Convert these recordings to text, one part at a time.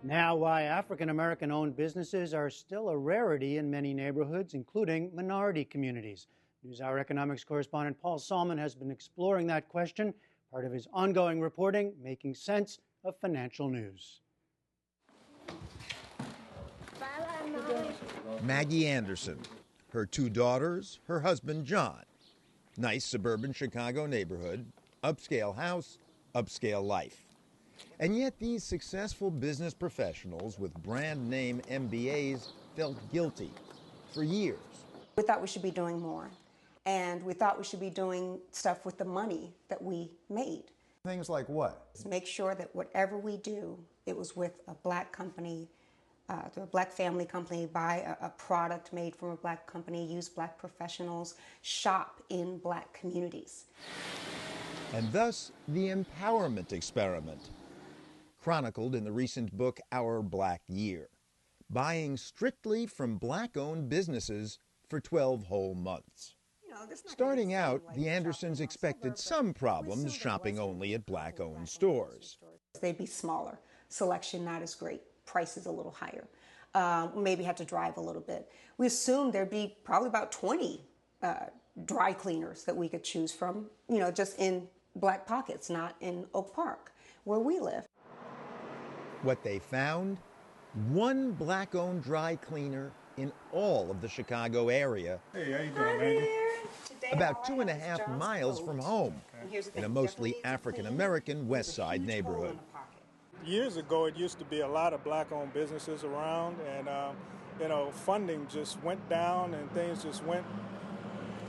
Now, why African-American owned businesses are still a rarity in many neighborhoods, including minority communities. NewsHour economics correspondent Paul Solman has been exploring that question, part of his ongoing reporting, Making Sense of Financial News. Maggie Anderson, her two daughters, her husband John. Nice suburban Chicago neighborhood, upscale house, upscale life. And yet these successful business professionals with brand name MBAs felt guilty for years. We thought we should be doing more, and we thought we should be doing stuff with the money that we made. Things like what? Make sure that whatever we do, it was with a black company, a black family company, buy a product made from a black company, use black professionals, shop in black communities. And thus, the empowerment experiment, chronicled in the recent book Our Black Year, buying strictly from black-owned businesses for 12 whole months. Starting out, the Andersons expected some problems shopping only at black-owned stores. They'd be smaller, selection not as great, prices a little higher, maybe have to drive a little bit. We assumed there'd be probably about 20 dry cleaners that we could choose from, just in black pockets, not in Oak Park, where we live. What they found? One black-owned dry cleaner in all of the Chicago area. Hey, how you doing, Maggie? About 2.5 miles from home, in a mostly African-American West Side neighborhood. Years ago, it used to be a lot of black-owned businesses around, and funding just went down, and things just went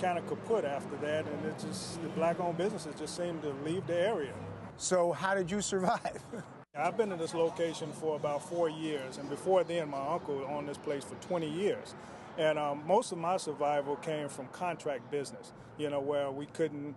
kind of kaput after that, and the black-owned businesses just seemed to leave the area. So how did you survive? I've been in this location for about 4 years, and before then, my uncle owned this place for 20 years. And most of my survival came from contract business, where we couldn't,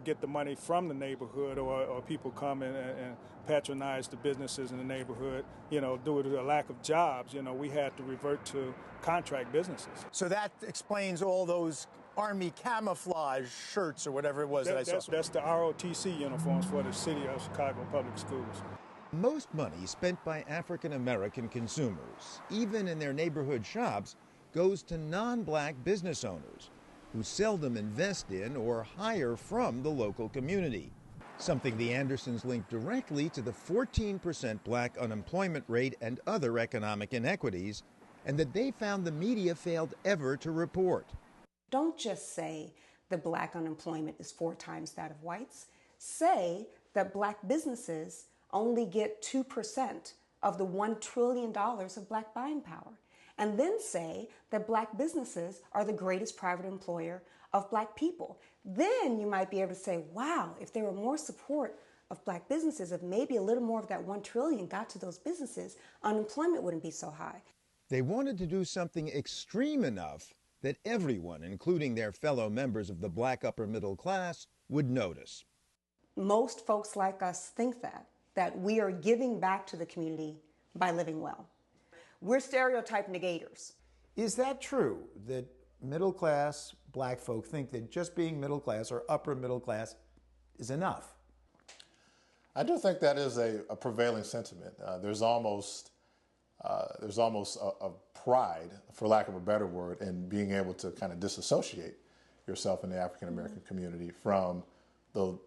get the money from the neighborhood, or people come in and patronize the businesses in the neighborhood, due to the lack of jobs. We had to revert to contract businesses. So that explains all those Army camouflage shirts or whatever it was that I saw. That's the ROTC uniforms for the City of Chicago Public Schools. Most money spent by African-American consumers, even in their neighborhood shops, goes to non-black business owners who seldom invest in or hire from the local community, something the Andersons linked directly to the 14% black unemployment rate and other economic inequities, and that they found the media failed ever to report. Don't just say the black unemployment is 4 times that of whites. Say that black businesses only get 2% of the $1 trillion of black buying power. And then say that black businesses are the greatest private employer of black people. Then you might be able to say, wow, if there were more support of black businesses, if maybe a little more of that $1 trillion got to those businesses, unemployment wouldn't be so high. They wanted to do something extreme enough that everyone, including their fellow members of the black upper middle class, would notice. Most folks like us think that we are giving back to the community by living well. We're stereotype negators. Is that true, that middle class black folk think that just being middle class or upper middle class is enough? I do think that is a prevailing sentiment. There's almost a pride, for lack of a better word, in being able to kind of disassociate yourself in the African American community from the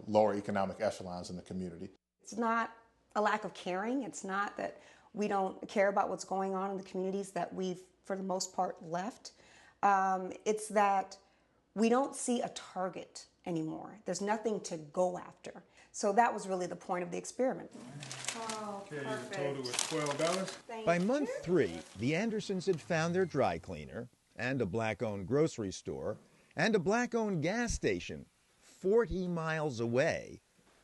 lower economic echelons in the community. It's not a lack of caring. It's not that we don't care about what's going on in the communities that we've, for the most part, left. It's that we don't see a target anymore. There's nothing to go after. So that was really the point of the experiment. Oh, perfect. Total was $12. By month 3, the Andersons had found their dry cleaner and a black-owned grocery store and a black-owned gas station 40 miles away,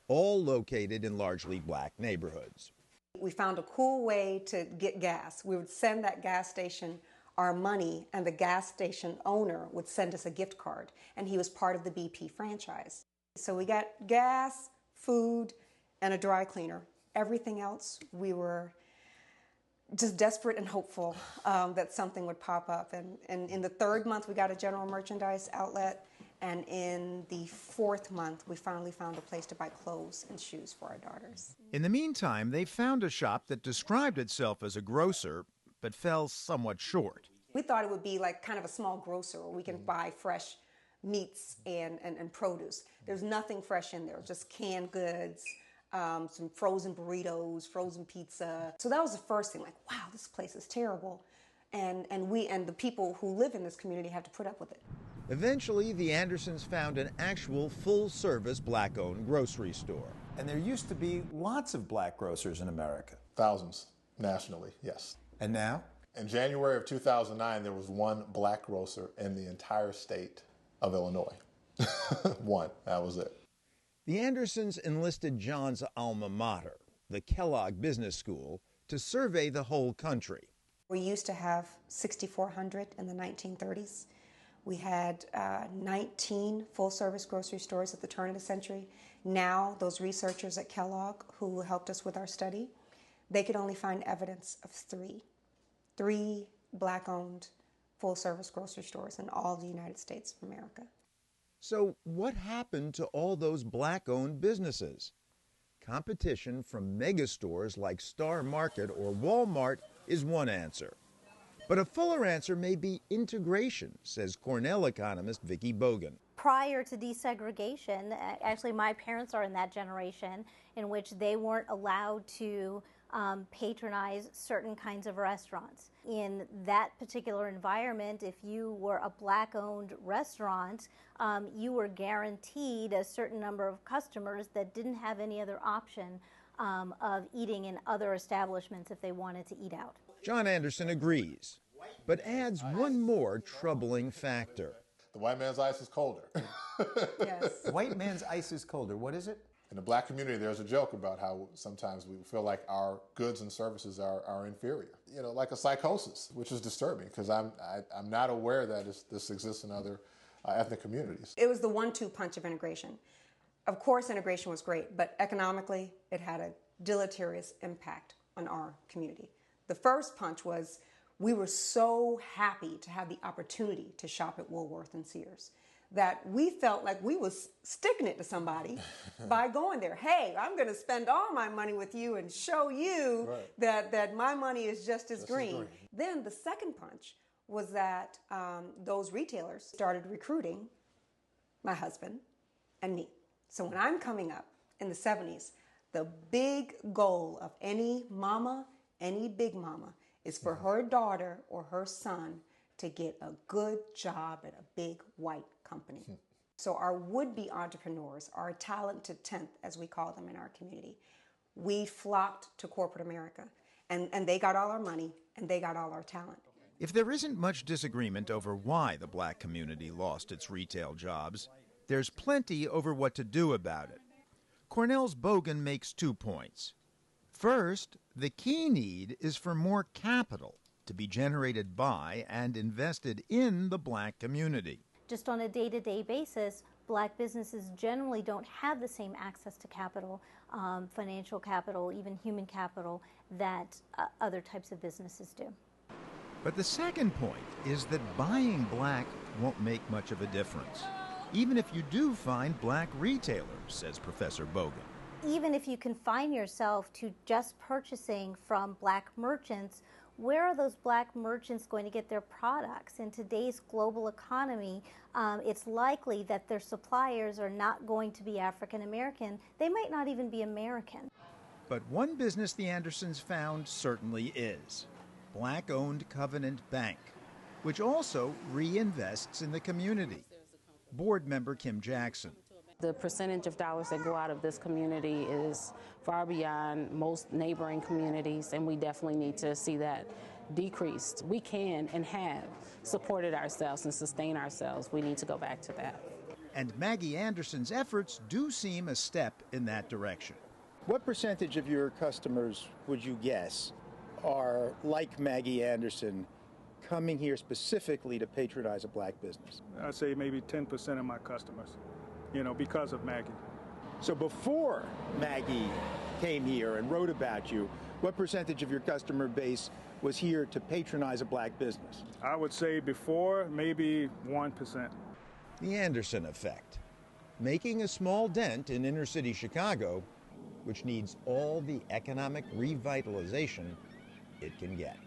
all located in largely black neighborhoods. We found a cool way to get gas. We would send that gas station our money, and the gas station owner would send us a gift card, and he was part of the BP franchise. So we got gas, food, and a dry cleaner. Everything else, we were just desperate and hopeful that something would pop up. And in the 3rd month, we got a general merchandise outlet, And in the 4th month, we finally found a place to buy clothes and shoes for our daughters. In the meantime, they found a shop that described itself as a grocer, but fell somewhat short. We thought it would be like kind of a small grocer where we can buy fresh meats and produce. There's nothing fresh in there, just canned goods, some frozen burritos, frozen pizza. So that was the first thing, like, wow, this place is terrible. And the people who live in this community have to put up with it. Eventually, the Andersons found an actual full-service black-owned grocery store. And there used to be lots of black grocers in America. Thousands nationally, yes. And now? In January of 2009, there was one black grocer in the entire state of Illinois. One, that was it. The Andersons enlisted John's alma mater, the Kellogg Business School, to survey the whole country. We used to have 6,400 in the 1930s. We had 19 full-service grocery stores at the turn of the century. Now, those researchers at Kellogg who helped us with our study, they could only find evidence of three black-owned full-service grocery stores in all the United States of America. So what happened to all those black-owned businesses? Competition from megastores like Star Market or Walmart is one answer. But a fuller answer may be integration, says Cornell economist Vicki Bogan. Prior to desegregation, actually my parents are in that generation in which they weren't allowed to patronize certain kinds of restaurants. In that particular environment, if you were a black-owned restaurant, you were guaranteed a certain number of customers that didn't have any other option of eating in other establishments if they wanted to eat out. John Anderson agrees, but adds one more troubling factor. The white man's ice is colder. Yes. White man's ice is colder. What is it? In the black community, there's a joke about how sometimes we feel like our goods and services are inferior. You know, like a psychosis, which is disturbing because I'm not aware that this exists in other ethnic communities. It was the 1-2 punch of integration. Of course, integration was great, but economically, it had a deleterious impact on our community. The first punch was we were so happy to have the opportunity to shop at Woolworth and Sears that we felt like we was sticking it to somebody by going there. Hey, I'm going to spend all my money with you and show you that my money is just as green. Then the second punch was that those retailers started recruiting my husband and me. So when I'm coming up in the 70s, the big goal of any mama, any big mama, is for her daughter or her son to get a good job at a big white company. So our would-be entrepreneurs, our talented 10th, as we call them in our community, we flocked to corporate America. And they got all our money, and they got all our talent. If there isn't much disagreement over why the black community lost its retail jobs, there's plenty over what to do about it. Cornell's Bogan makes 2 points. First, the key need is for more capital to be generated by and invested in the black community. Just on a day-to-day basis, black businesses generally don't have the same access to capital, financial capital, even human capital, that other types of businesses do. But the second point is that buying black won't make much of a difference, even if you do find black retailers, says Professor Bogan. Even if you confine yourself to just purchasing from black merchants, where are those black merchants going to get their products? In today's global economy, it's likely that their suppliers are not going to be African American. They might not even be American. But one business the Andersons found certainly is black-owned Covenant Bank, which also reinvests in the community. Board member Kim Jackson. The percentage of dollars that go out of this community is far beyond most neighboring communities, and we definitely need to see that decreased. We can and have supported ourselves and sustained ourselves. We need to go back to that. And Maggie Anderson's efforts do seem a step in that direction. What percentage of your customers, would you guess, are like Maggie Anderson, coming here specifically to patronize a black business? I'd say maybe 10% of my customers, because of Maggie. So before Maggie came here and wrote about you, what percentage of your customer base was here to patronize a black business? I would say before, maybe 1%. The Anderson effect, making a small dent in inner city Chicago, which needs all the economic revitalization it can get.